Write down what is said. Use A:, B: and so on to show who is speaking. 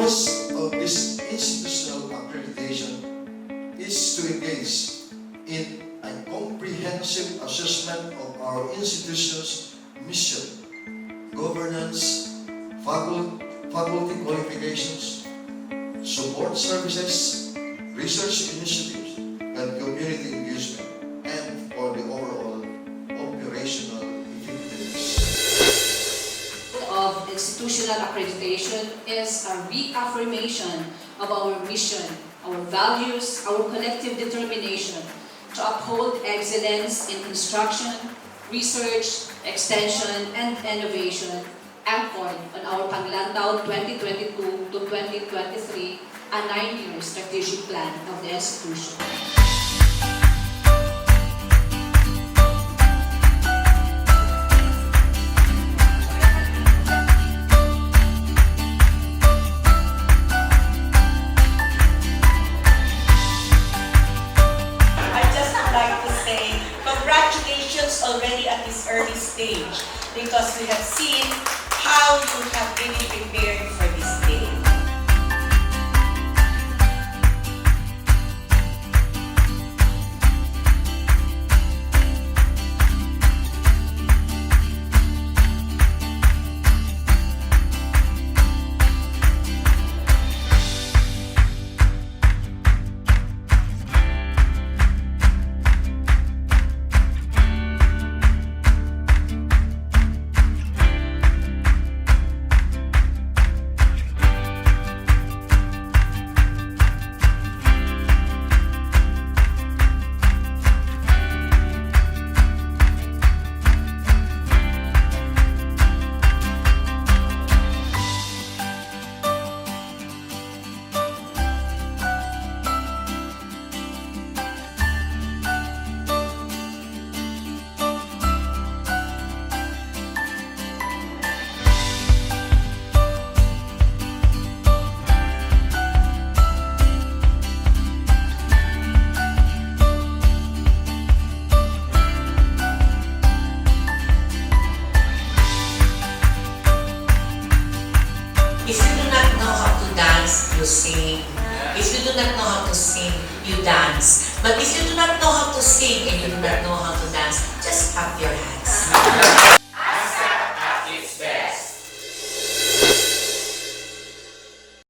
A: purpose of this institutional accreditation is to engage in a comprehensive assessment of our institution's mission, governance, faculty qualifications, support services, research initiatives, and community engagement, and for the overall operational effectiveness.
B: Of institutional accreditation is a reaffirmation of our mission, our values, our collective determination to uphold excellence in instruction, research, extension, and innovation anchored on our Panglantaw 2022 to 2023, a 9-year strategic plan of the institution.
C: Congratulations already at this early stage, because we have seen how you have really prepared for this day. If you do not know how to dance, you sing. If you do not know how to sing, you dance. But if you do not know how to sing and you do not know how to dance, just clap your hands.